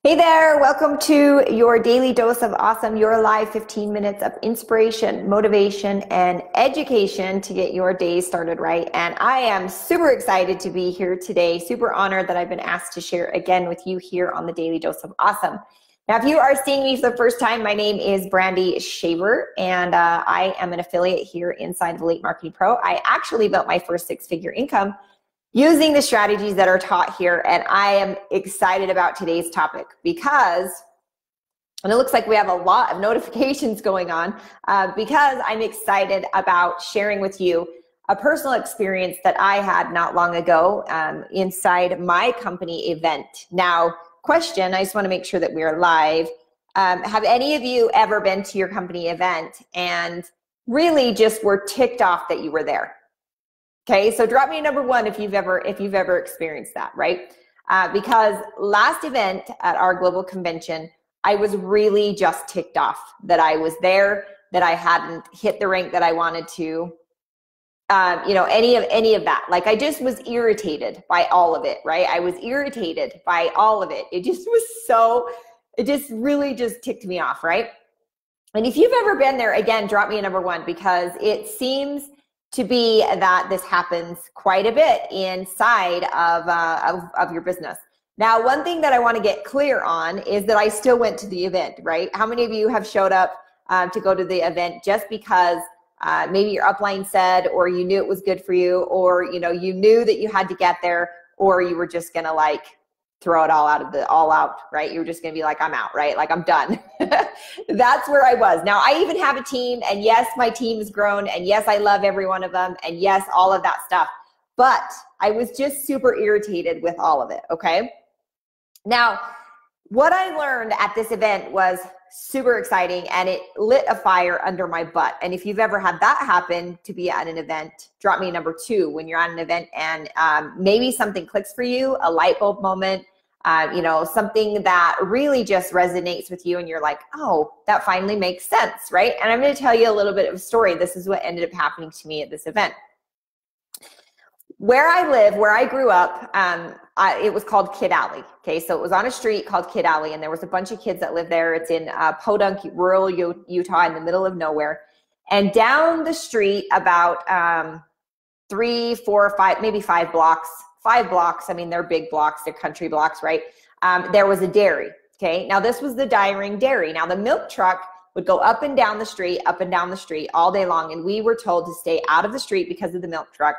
Hey there, welcome to your daily dose of awesome, your live 15 minutes of inspiration, motivation, and education to get your day started right. And I am super excited to be here today, super honored that I've been asked to share again with you here on the Daily Dose of Awesome. Now, if you are seeing me for the first time, my name is Brandy Shaver, and I am an affiliate here inside of Elite Marketing Pro. I actually built my first six-figure income using the strategies that are taught here, and I am excited about today's topic because, and it looks like we have a lot of notifications going on, because I'm excited about sharing with you a personal experience that I had not long ago inside my company event. Now, question, I just want to make sure that we are live. Have any of you ever been to your company event and really just were ticked off that you were there? Okay, so drop me a number one if you've ever experienced that, right? Because last event at our global convention, I was really just ticked off that I was there, that I hadn't hit the rank that I wanted to, any of that. Like, I just was irritated by all of it, right? I was irritated by all of it. It just really just ticked me off, right? And if you've ever been there, again, drop me a number one, because it seems to be that this happens quite a bit inside of your business. Now, one thing that I want to get clear on is that I still went to the event, right? How many of you have showed up to go to the event just because maybe your upline said, or you knew it was good for you, or you knew that you had to get there, or you were just gonna like throw it all out, right? You were just gonna be like, I'm out, right? Like, I'm done. That's where I was. Now, I even have a team, and yes, my team has grown, and yes, I love every one of them, and yes, all of that stuff. But I was just super irritated with all of it, okay? Now, what I learned at this event was super exciting, and it lit a fire under my butt. And if you've ever had that happen, to be at an event, drop me a number two when you're at an event and maybe something clicks for you, a light bulb moment, something that really just resonates with you, and you're like, oh, that finally makes sense, right? And I'm going to tell you a little bit of a story. This is what ended up happening to me at this event. Where I live, where I grew up, it was called Kid Alley. Okay, so it was on a street called Kid Alley, and there was a bunch of kids that lived there. It's in Podunk, rural Utah, in the middle of nowhere. And down the street, about 3, 4, 5, maybe 5 blocks. 5 blocks. I mean, they're big blocks. They're country blocks, right? There was a dairy. Okay, now this was the Dyring Dairy. Now the milk truck would go up and down the street all day long, and we were told to stay out of the street because of the milk truck.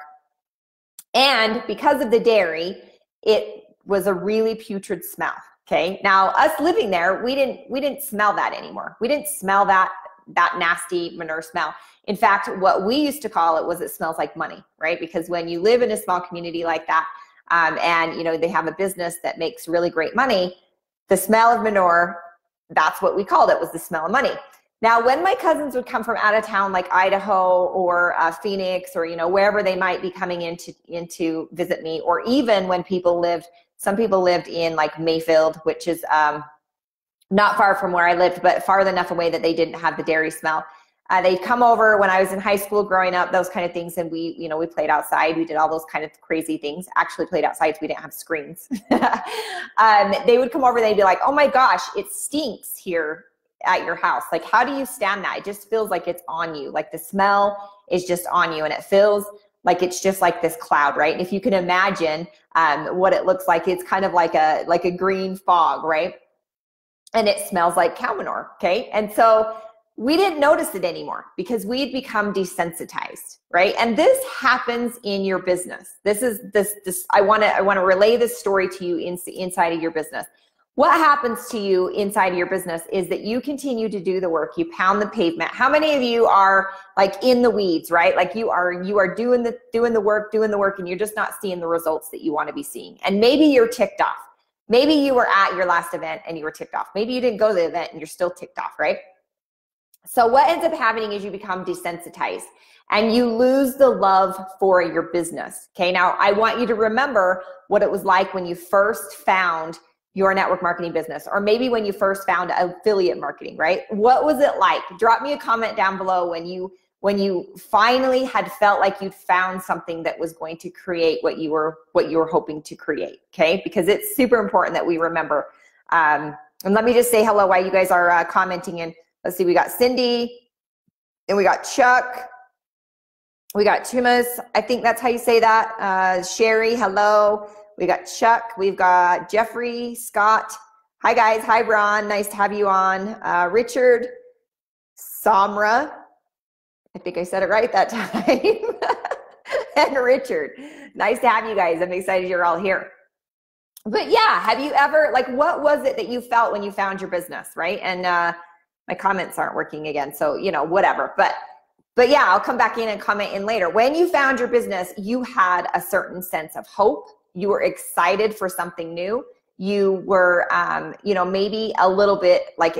And because of the dairy, it was a really putrid smell. Okay. Now, us living there, we didn't smell that anymore. We didn't smell that nasty manure smell. In fact, what we used to call it was, it smells like money, right? Because when you live in a small community like that, and they have a business that makes really great money, the smell of manure, that's what we called it, was the smell of money. Now, when my cousins would come from out of town, like Idaho or Phoenix, or wherever they might be coming in to visit me, or even when some people lived in like Mayfield, which is not far from where I lived, but far enough away that they didn't have the dairy smell. They'd come over when I was in high school growing up, those kind of things, and we played outside. We did all those kind of crazy things. Actually played outside, so we didn't have screens. They would come over and they'd be like, oh my gosh, it stinks here at your house. Like, how do you stand that? It just feels like it's on you. Like, the smell is just on you, and it feels like it's just like this cloud, right? And if you can imagine what it looks like, it's kind of like a green fog, right? And it smells like cow manure, okay? And so we didn't notice it anymore because we'd become desensitized, right? And this happens in your business. I want to relay this story to you inside of your business. What happens to you inside of your business is that you continue to do the work. You pound the pavement. How many of you are like in the weeds, right? Like you are doing the work, and you're just not seeing the results that you want to be seeing. And maybe you're ticked off. Maybe you were at your last event and you were ticked off. Maybe you didn't go to the event and you're still ticked off, right? So what ends up happening is you become desensitized and you lose the love for your business. Okay, now I want you to remember what it was like when you first found your network marketing business, or maybe when you first found affiliate marketing, right? What was it like? Drop me a comment down below when you finally had felt like you'd found something that was going to create what you were hoping to create, okay? Because it's super important that we remember And let me just say hello while you guys are commenting in. Let's see, we got Cindy, and we got Chuck. We got Tumas, I think that's how you say that. Sherry, hello. We got Chuck. We've got Jeffrey, Scott. Hi, guys. Hi, Bron. Nice to have you on. Richard, Samra. I think I said it right that time. And Richard. Nice to have you guys. I'm excited you're all here. But yeah, have you ever, like, what was it that you felt when you found your business, right? And my comments aren't working again, so, you know, whatever. But yeah, I'll come back in and comment in later. When you found your business, you had a certain sense of hope. You were excited for something new. You were, you know, maybe a little bit like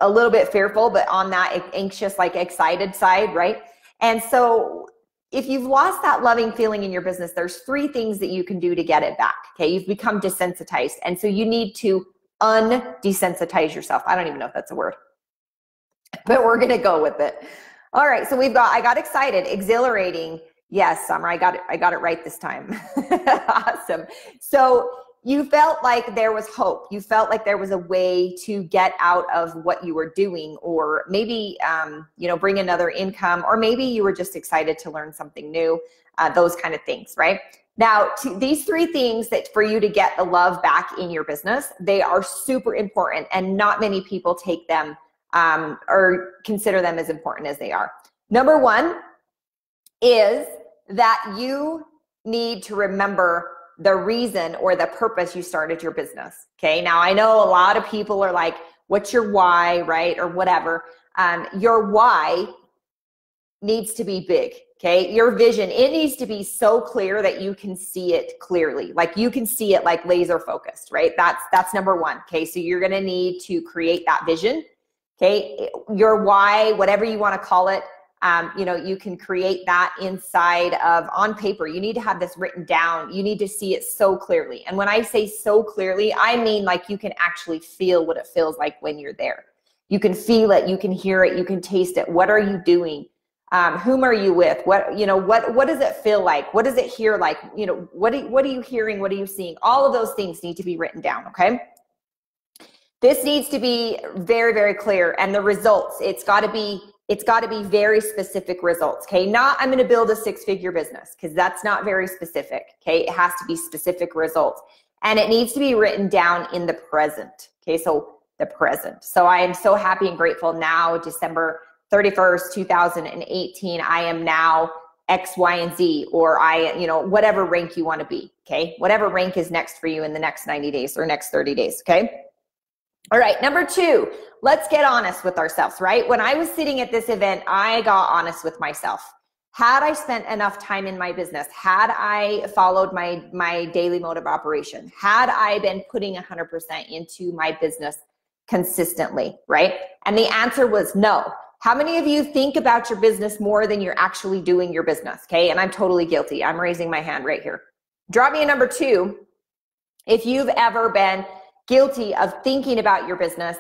a little bit fearful, but on that anxious, like excited side, right? And so if you've lost that loving feeling in your business, there's 3 things that you can do to get it back. Okay, you've become desensitized, and so you need to undesensitize yourself. I don't even know if that's a word, but we're gonna go with it. All right, so we've got, I got excited, exhilarating. Yes, Summer, I got it right this time. Awesome. So you felt like there was hope. You felt like there was a way to get out of what you were doing, or maybe, you know, bring another income, or maybe you were just excited to learn something new, those kind of things, right? Now, these 3 things that for you to get the love back in your business, they are super important, and not many people take them or consider them as important as they are. Number 1 is that you need to remember the reason or the purpose you started your business. Okay. Now I know a lot of people are like, what's your why, right? Or whatever. Your why needs to be big. Okay. Your vision, it needs to be so clear that you can see it clearly. Like you can see it like laser focused, right? That's number 1. Okay. So you're going to need to create that vision. Okay. Your why, whatever you want to call it, you know, you can create that inside of on paper. You need to have this written down. You need to see it so clearly. And when I say so clearly, I mean like you can actually feel what it feels like when you're there. You can feel it, you can hear it, you can taste it. What are you doing? Whom are you with? What, you know, what does it feel like? What does it hear like? You know, what are you hearing? What are you seeing? All of those things need to be written down, okay? This needs to be very, very clear. And the results, it's got to be very specific results, okay? Not, I'm going to build a 6-figure business, because that's not very specific, okay? It has to be specific results. And it needs to be written down in the present, okay? So the present. So I am so happy and grateful now, December 31st, 2018, I am now X, Y, and Z, or you know, whatever rank you want to be, okay? Whatever rank is next for you in the next 90 days or next 30 days, okay? All right, number 2, let's get honest with ourselves, right? When I was sitting at this event, I got honest with myself. Had I spent enough time in my business? Had I followed my daily mode of operation? Had I been putting 100% into my business consistently, right? And the answer was no. How many of you think about your business more than you're actually doing your business, okay? And I'm totally guilty. I'm raising my hand right here. Drop me a number 2 if you've ever been guilty of thinking about your business,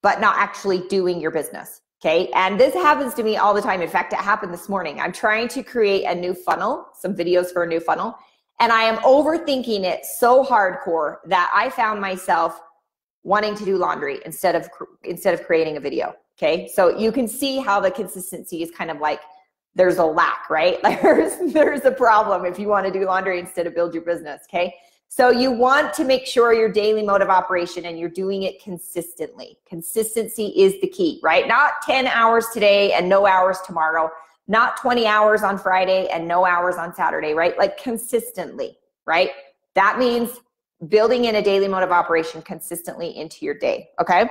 but not actually doing your business, okay? And this happens to me all the time. In fact, it happened this morning. I'm trying to create a new funnel, some videos for a new funnel, and I am overthinking it so hardcore that I found myself wanting to do laundry instead of creating a video, okay? So you can see how the consistency is kind of like, there's a lack, right? Like there's a problem if you want to do laundry instead of build your business, okay? So you want to make sure your daily mode of operation and you're doing it consistently. Consistency is the key, right? Not 10 hours today and no hours tomorrow. Not 20 hours on Friday and no hours on Saturday, right? Like consistently, right? That means building in a daily mode of operation consistently into your day, okay?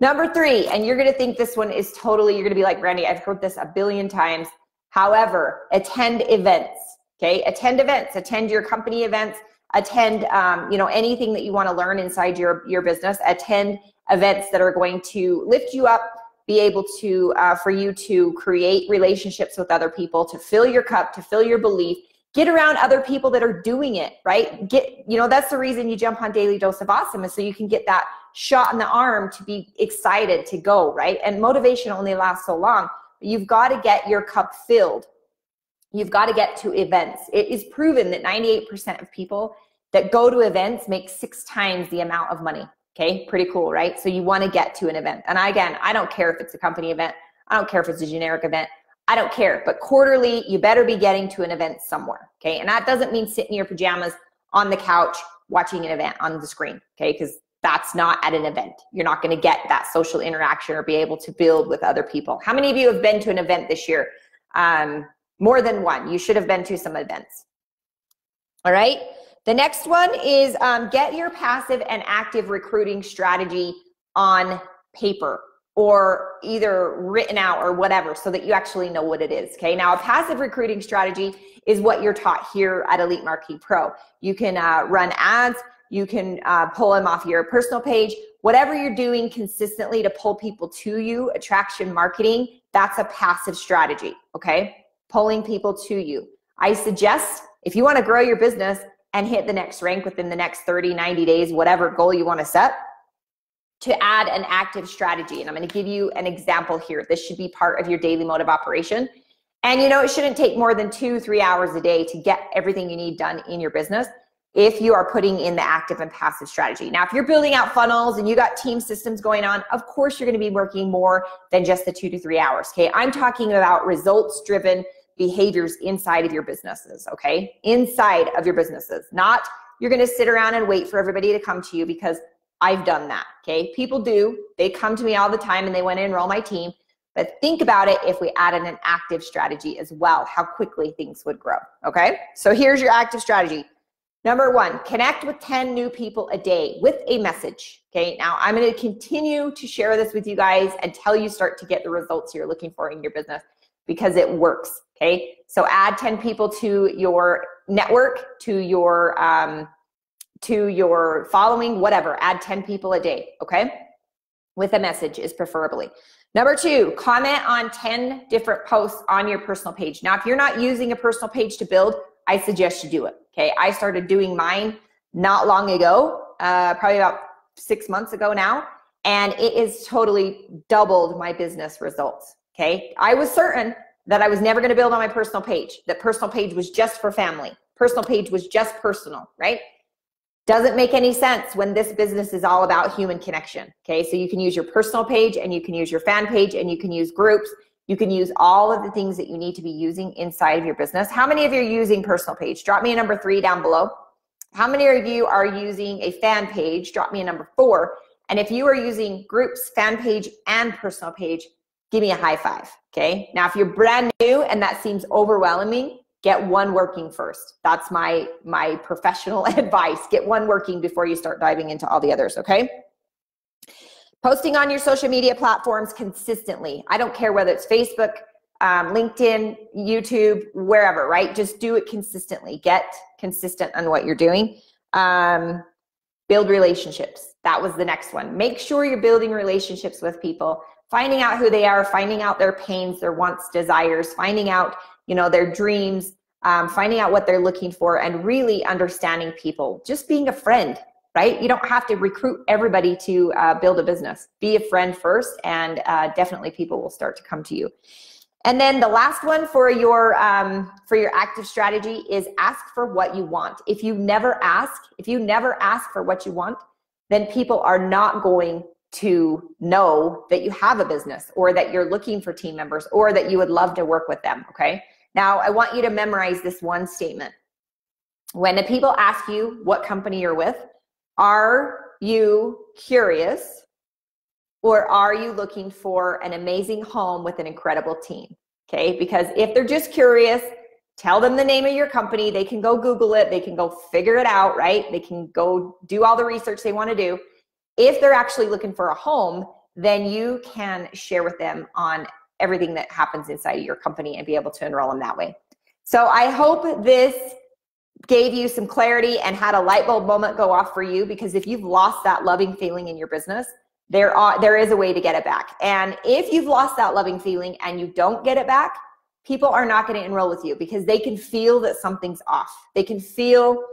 Number 3, and you're gonna think this one is totally, you're gonna be like, Brandy, I've heard this a billion times. However, attend events, okay? Attend events, attend your company events, attend, you know, anything that you want to learn inside your business. Attend events that are going to lift you up, be able to, for you to create relationships with other people, to fill your cup, to fill your belief. Get around other people that are doing it, right? You know, that's the reason you jump on Daily Dose of Awesome, is so you can get that shot in the arm to be excited to go, right? And motivation only lasts so long. You've got to get your cup filled. You've got to get to events. It is proven that 98% of people that go to events make 6 times the amount of money. Okay, pretty cool, right? So you want to get to an event. And again, I don't care if it's a company event. I don't care if it's a generic event. I don't care. But quarterly, you better be getting to an event somewhere. Okay, and that doesn't mean sitting in your pajamas on the couch watching an event on the screen. Okay, because that's not at an event. You're not going to get that social interaction or be able to build with other people. How many of you have been to an event this year? More than one. You should have been to some events. All right. The next one is get your passive and active recruiting strategy on paper or either written out or whatever so that you actually know what it is. Okay. Now, a passive recruiting strategy is what you're taught here at Elite Marketing Pro. You can run ads. You can pull them off your personal page. Whatever you're doing consistently to pull people to you, attraction marketing, that's a passive strategy. Okay. Pulling people to you. I suggest if you want to grow your business and hit the next rank within the next 30, 90 days, whatever goal you want to set, to add an active strategy. And I'm going to give you an example here. This should be part of your daily mode of operation. And you know, it shouldn't take more than 2-3 hours a day to get everything you need done in your business if you are putting in the active and passive strategy. Now, if you're building out funnels and you got team systems going on, of course, you're going to be working more than just the 2 to 3 hours. Okay. I'm talking about results-driven behaviors inside of your businesses, okay? Inside of your businesses, not you're going to sit around and wait for everybody to come to you, because I've done that, okay? People do. They come to me all the time and they want to enroll my team. But think about it if we added an active strategy as well, how quickly things would grow, okay? So here's your active strategy. Number 1, connect with 10 new people a day with a message, okay? Now, I'm going to continue to share this with you guys until you start to get the results you're looking for in your business, because it works, okay? So add 10 people to your network, to your following, whatever. Add 10 people a day, okay? With a message is preferably. Number 2, comment on 10 different posts on your personal page. Now, if you're not using a personal page to build, I suggest you do it, okay? I started doing mine not long ago, probably about 6 months ago now, and it has totally doubled my business results, okay? I was certain that I was never going to build on my personal page, that personal page was just for family. Personal page was just personal, right? Doesn't make any sense when this business is all about human connection, okay? So you can use your personal page and you can use your fan page and you can use groups. You can use all of the things that you need to be using inside of your business. How many of you are using personal page? Drop me a number 3 down below. How many of you are using a fan page? Drop me a number 4. And if you are using groups, fan page, and personal page, give me a high 5, okay? Now, if you're brand new and that seems overwhelming, get one working first. That's my professional advice. Get one working before you start diving into all the others, okay? Posting on your social media platforms consistently. I don't care whether it's Facebook, LinkedIn, YouTube, wherever, right? Just do it consistently. Get consistent on what you're doing. Build relationships. That was the next one. Make sure you're building relationships with people, finding out who they are, finding out their pains, their wants, desires, finding out, you know, their dreams, finding out what they're looking for, and really understanding people. Just being a friend, right? You don't have to recruit everybody to build a business. Be a friend first, and definitely people will start to come to you. And then the last one for your active strategy is ask for what you want. If you never ask for what you want, then people are not going to know that you have a business, or that you're looking for team members, or that you would love to work with them, okay? Now, I want you to memorize this one statement. When the people ask you what company you're with, are you curious, or are you looking for an amazing home with an incredible team, okay? Because if they're just curious, tell them the name of your company. They can go Google it. They can go figure it out, right? They can go do all the research they want to do. If they're actually looking for a home, then you can share with them on everything that happens inside of your company and be able to enroll them that way. So I hope this gave you some clarity and had a light bulb moment go off for you, because if you've lost that loving feeling in your business, there is a way to get it back. And if you've lost that loving feeling and you don't get it back, people are not going to enroll with you, because they can feel that something's off. They can feel,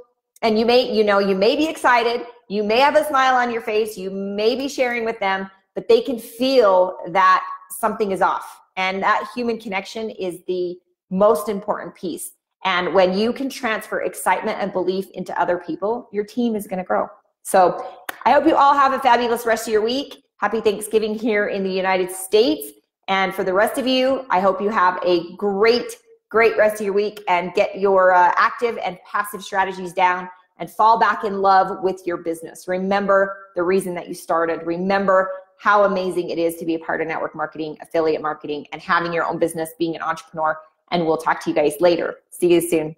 and you may be excited, you may have a smile on your face, you may be sharing with them, but they can feel that something is off. And that human connection is the most important piece. And when you can transfer excitement and belief into other people, your team is going to grow. So I hope you all have a fabulous rest of your week. Happy Thanksgiving here in the United States. And for the rest of you, I hope you have a great rest of your week and get your active and passive strategies down and fall back in love with your business. Remember the reason that you started. Remember how amazing it is to be a part of network marketing, affiliate marketing, and having your own business, being an entrepreneur. And we'll talk to you guys later. See you soon.